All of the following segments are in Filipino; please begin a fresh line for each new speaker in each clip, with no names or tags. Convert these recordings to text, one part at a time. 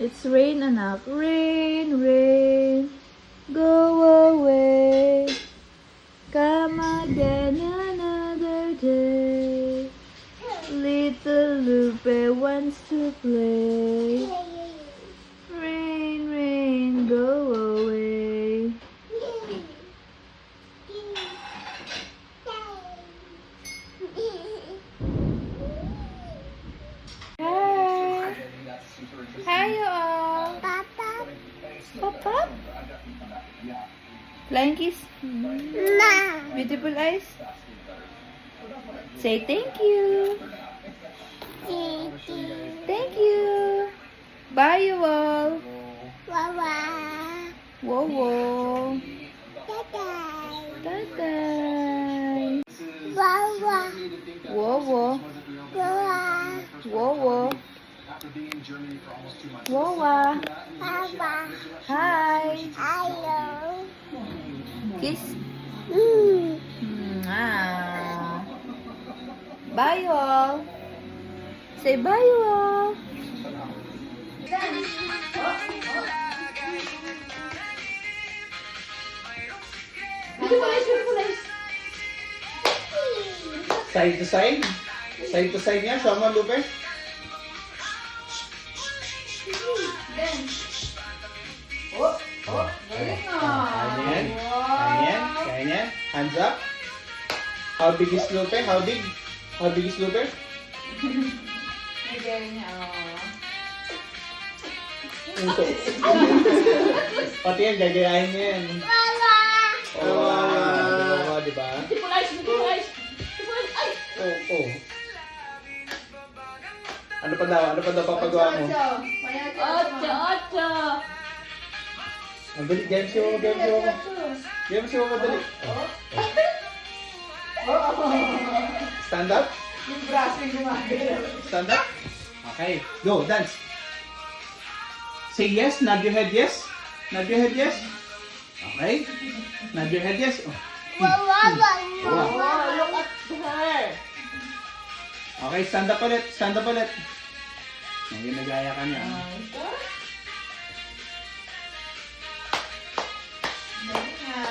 It's rain, anak. Rain, rain, go away. Come again another day. Little Lupe wants to play. Rain, rain, go away. Hi. Hi, you all. Papa. Flying kiss. Beautiful eyes. Say thank you. Thank you. Bye, you all. Whoa, whoa. Bye-bye. Whoa, whoa. Whoa, whoa. Whoa, whoa. Hi. Kiss. Mwah. Bye, you all. Say bye, you all.
Side to side? Side to side niya? Show mo, Lupe.
Galing
Ganyan. Ganyan. Ganyan. Hands up. How big is Lupe? How big? How big is Lupe?
Galing niya.
Ito. Pati yan, gagayahin niya yan. Oh, diba? Oh. Ano pa daw? Ano pa daw papagawa mo?
Ocho.
Ang dali, game show, game show. Game show, madali. Stand up?
Yung braso yung gumagalaw.
Stand up? Okay, go, dance. Say yes, nod your head yes. Nod your head yes. Okay. Nod your head yes. Oh.
Wow, look at her.
Okay, stand up ulit. Stand up ulit. Ngayon nagaya ka niya.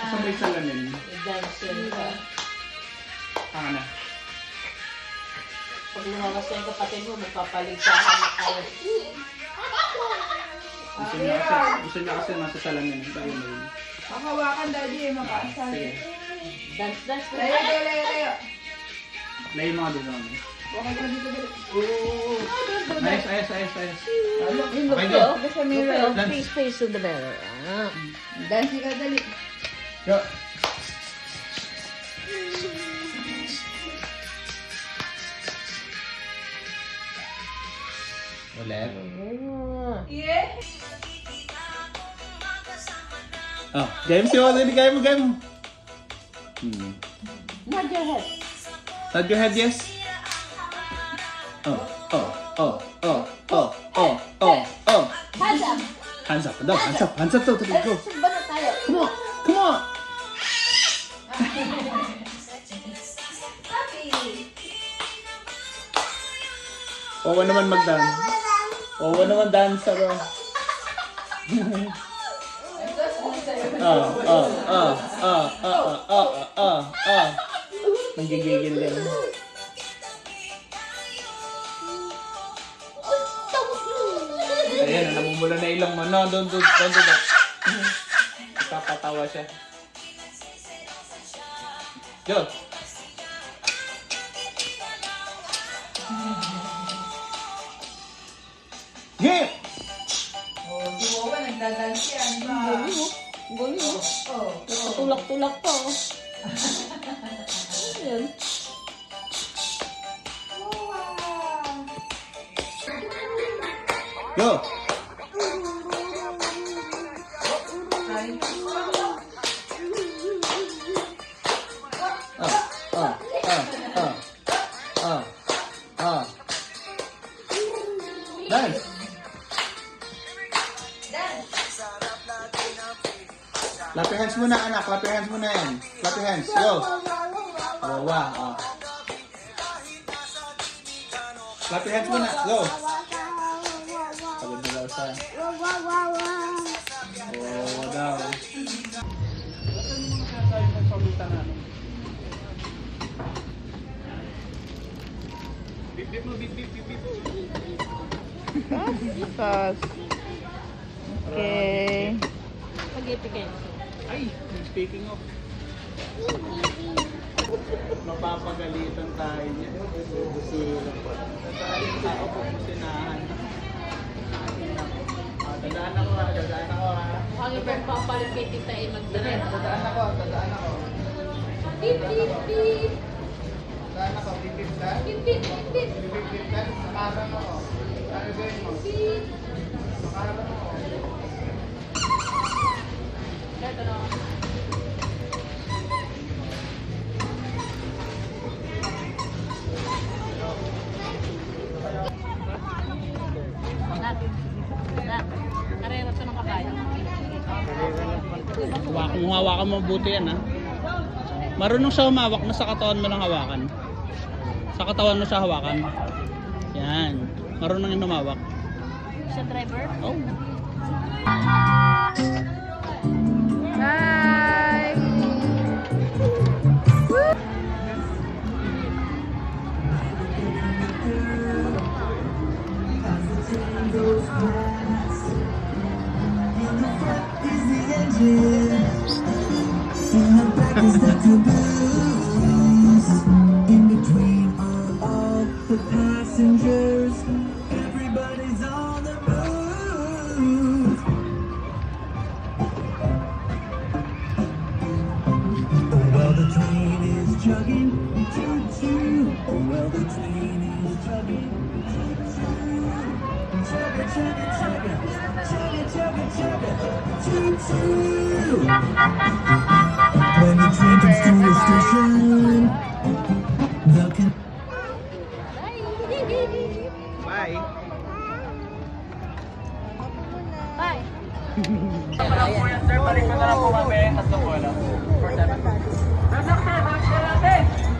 Saan ba yung salamin? Na.
Pag lumabas na yung kapatid mo, magpapaligsahan na kayo.
Gusto niya kasi nasa salamin. Tayo mo yun.
Makawakan daddy eh, makaasan.
Sige.
Dance.
Layo.
Lay mga dito.
Wakay ka dito dito.
Ayos.
You
Okay, go.
Look sa mirror.
Dance.
Face to the mirror.
Dance ka dali.
Go. Ulit.
Yeah.
Oh, game show. Gaya mo.
Nod your head.
Nod your head, yes. Oh.
Hands up.
Hands up. Hands up. Go.
Sumba na tayo.
Come on. Wawa naman mag-dance. Wawa naman dancer. Nanggigigil din. Ayan, namumula na ilang mo. No, don't. Kapatawa siya. Go. Yeah!
Si Wawa nagdadance yan.
Galing mo. Tulak-tulak pa. Ayan.
Go! Dance! Clap your hands muna, anak. Clap your hands muna yan. Clap your hands. Go! Wawa. Clap your hands muna. Go! Pagod na daw siya. Bip mo, bip, bip, bip, bip.
Sus. Okay.
Spaghetti kayo.
Ay, speaking of. Mapapagalitan tayo niya. Dadaan yung tao po kung sinahan. Dadaan ako ha, dadaan ako ha.
Huwag yung papalit kay tita ay magdala.
Dadaan ako, dadaan ako.
Beep, beep, beep.
Dadaan ako, bipip ka?
Beep, beep, beep, beep.
Bipip ka? Nakarang ako. Ano gawin mo?
Beep.
Nakarang ako.
Ito na. Karera to ng kabayo.
Hawakan mo mabuti yan ha. Marunong siya humawak na sa katawan mo lang hawakan. Sa katawan mo siya hawakan. Yan. Marunong yung humawak.
Siya driver?
Oh.
Bye!
In between all the passengers, everybody's on the move. Oh, well, the train is chugging, choo-choo. Oh, well, the train is chugging, choo-choo. Chugga, chugga, chugga, chugga, chugga, chugga, choo-choo. When the train comes to a station, the
Bye.
Bye.
Sir, balik ko na lang po kami. Tatlong bola. For 7.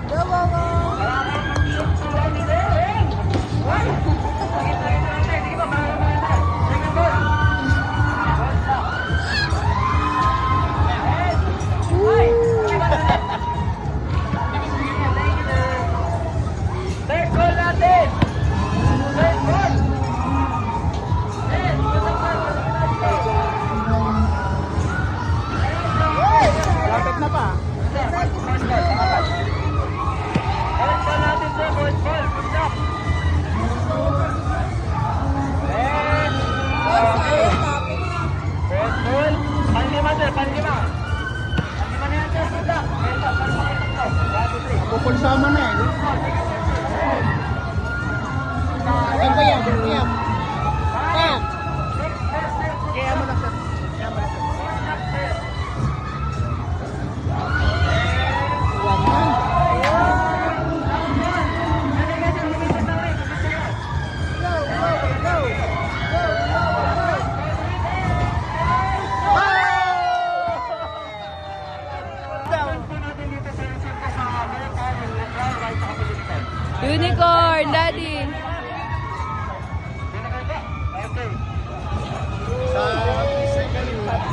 Go, go, go!
Lapit na pa. Pupulsama na eh. Ano ba yan? Yan. Yan. Kaya mo lang siya. Kaya mo lang siya.
Unicorn, Daddy!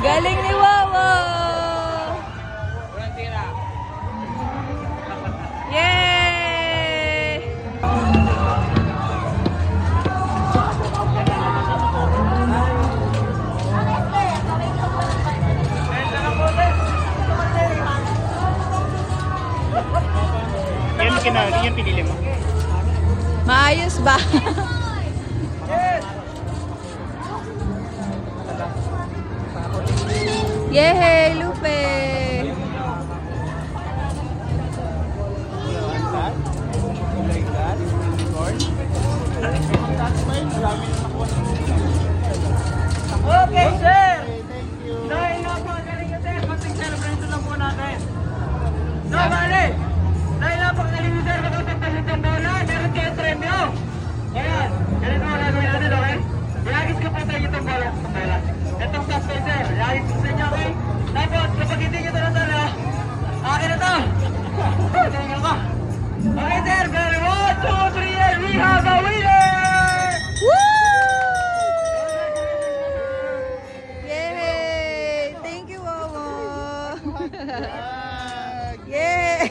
Galing ni Wawa! Yay!
Yan pinili mo.
Maayos ba? Yehey, Lupe!
Okay, sir! Dahil napakagaling nyo, sir, konting celebration lang po natin. So, bale, dahil napakagaling nyo, sir, matutagpasin itong bola, meron kayo premyo. Ayan, ganito ang gagawin natin, okay? Iagis ko po sa inyo itong bola. Itong suspect, sir, iagis ko sa inyo, okay? Tapos, kapag hindi nyo ito natala, akin na ito. Tingnan ko. Okay, sir, very 1, 2, 3, and we have a winner!
Yay! Thank you, Wawa! Yay!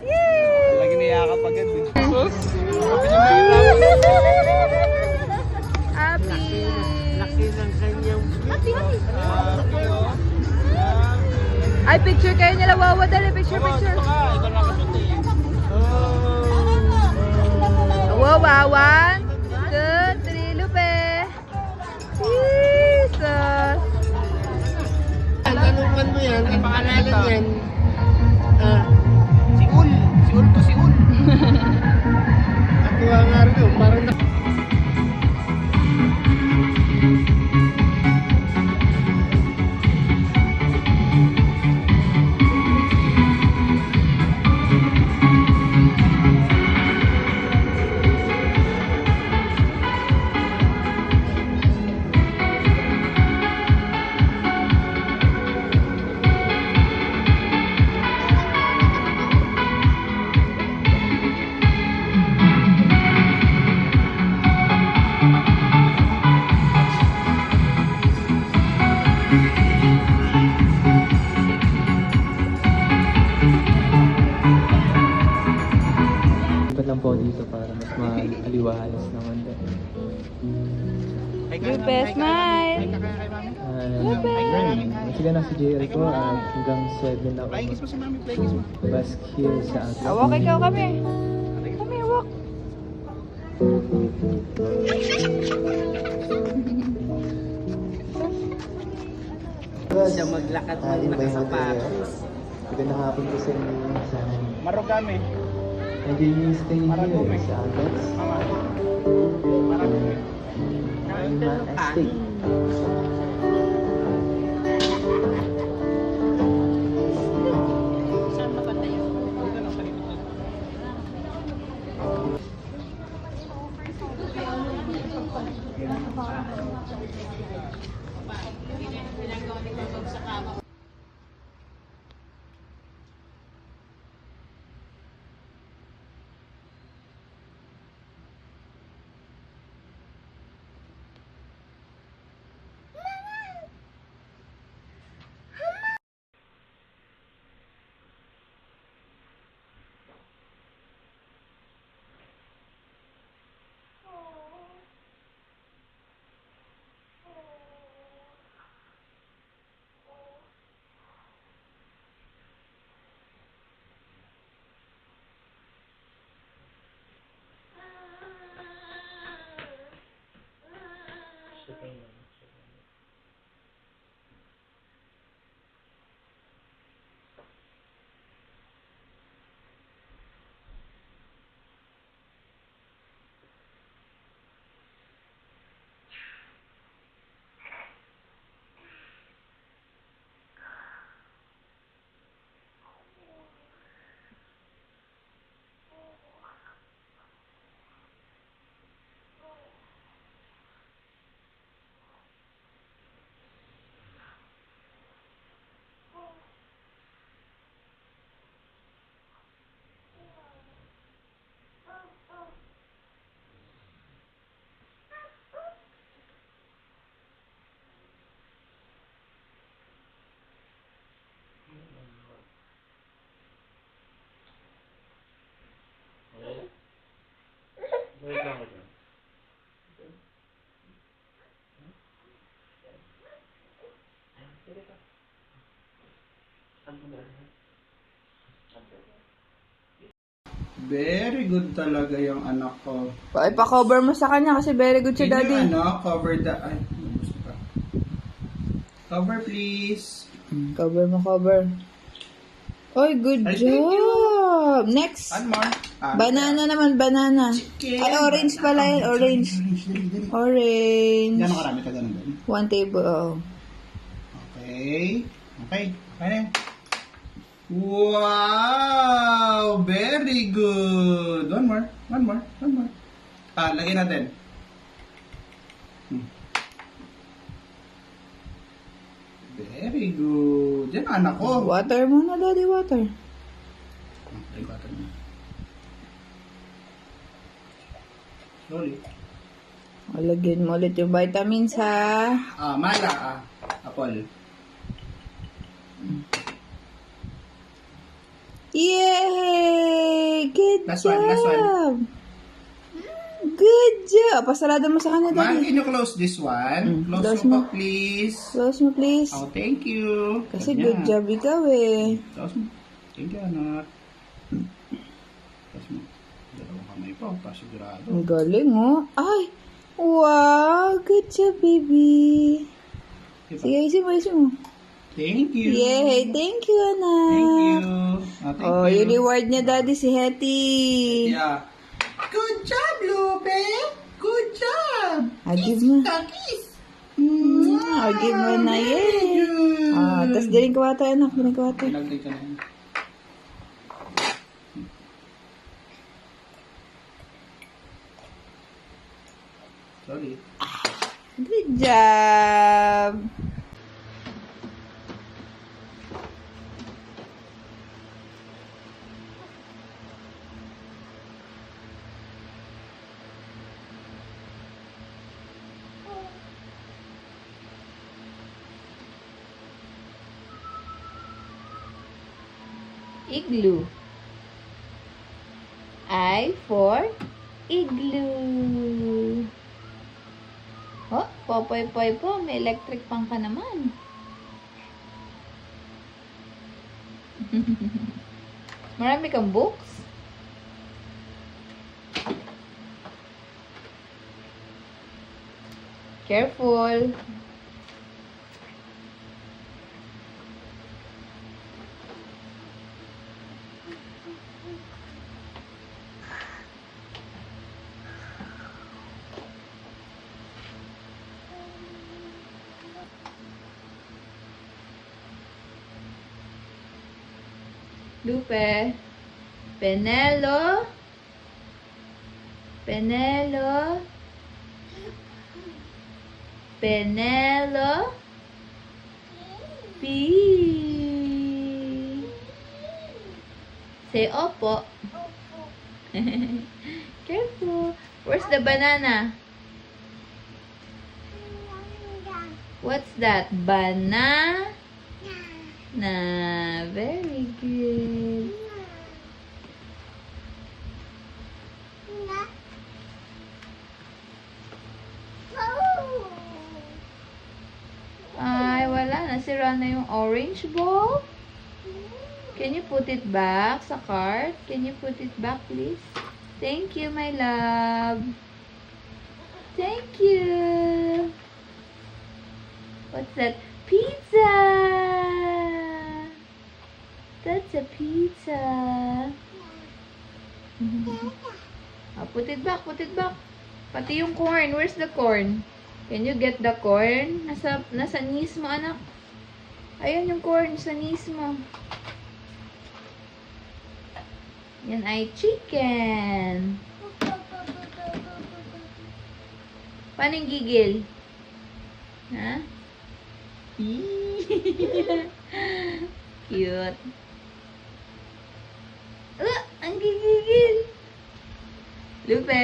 Yay!
Lagi niyakap
Happy.
Laki ng kanyang...
Ay, picture kayo nila. Wawa, dali. Picture. Wawa, 1, 2, 3, Lupe. Jesus.
Tanungan mo yan, ang pangalanan yan. Si Ul. Ako nga rin, parang na...
Ikot lang po dito para mas maaliwalas naman din.
Lupe, smile.
Masila na si Jericho at hanggang 7 na ako bask here sa atin.
Walk ikaw kami. Kami, walk.
Siya maglakad ng nakasapatos.
Magandang hapon po sa inyo.
Marugame.
Nag-i-stay here sa Agats. Astig.
Very good talaga yung anak ko.
Pa-cover mo sa kanya kasi very good siya,
Can
daddy.
you, cover the... Ay, gusto pa. Cover, please.
Cover mo, cover. Oy, good
Ay, thank
job. Next.
One more.
Banana naman, banana.
Chicken.
Ay, orange pala yun, orange. Orange.
Gano'ng karami ka ganun doon?
1 table, oh.
Okay. Okay. Okay na yan. Wow! Very good! One more. Lagyan natin. Very good. Yan anak ko.
Water muna, daddy, water.
Okay, water na. Slowly.
Lagyan mo ulit yung vitamins, ha?
Mala. Apple.
Yay! Good
Last
job!
one, last one.
Good job! Pasarado mo sa kanya,
Man,
Daddy.
can you close this one? Close
close
mo
mo.
pa, please.
Close mo, please.
Oh, thank you.
Kasi
Ganyan.
good job ikaw eh.
Close mo. Thank you, anak. Close mo. Dalawang kamay pa, pasigurado.
Ang galing, oh. Ay! Wow! Good job, baby.
Diba?
Sige, isin mo.
Thank you.
Yay! Thank you, anak.
Thank you. Oh, thank
Oh,
you.
yung reward niya, Daddy, si Hetty.
Yeah. Good job, Lupe. Good job.
Give mo.
Kiss.
Give mo na, yay. Tas diring kawata, anak. Diring kawata.
Pinagday ka na yun. Sorry.
Good job. Igloo. I for igloo. Oh, popoy-poy po. May electric pang ka naman. Marami kang books. Careful. Lupe. Penelo. Penelo. Penelo. P. Say opo. Careful. Where's the banana? What's that? Banana. Very good. Ay, wala. Nasira na yung orange ball. Can you put it back sa cart? Can you put it back, please? Thank you, my love. Thank you. What's that? Pizza! That's a pizza. Put it back, put it back. Pati yung corn. Where's the corn? Can you get the corn? Nasa knees mo, anak. Ayun yung corn sa knees mo. Yan ay chicken. Paano yung gigil? Ha? Cute. Ang gigigil. Lupe.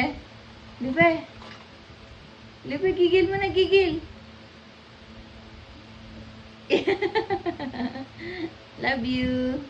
Lupe. Lupe, gigil mo na, gigil. Love you.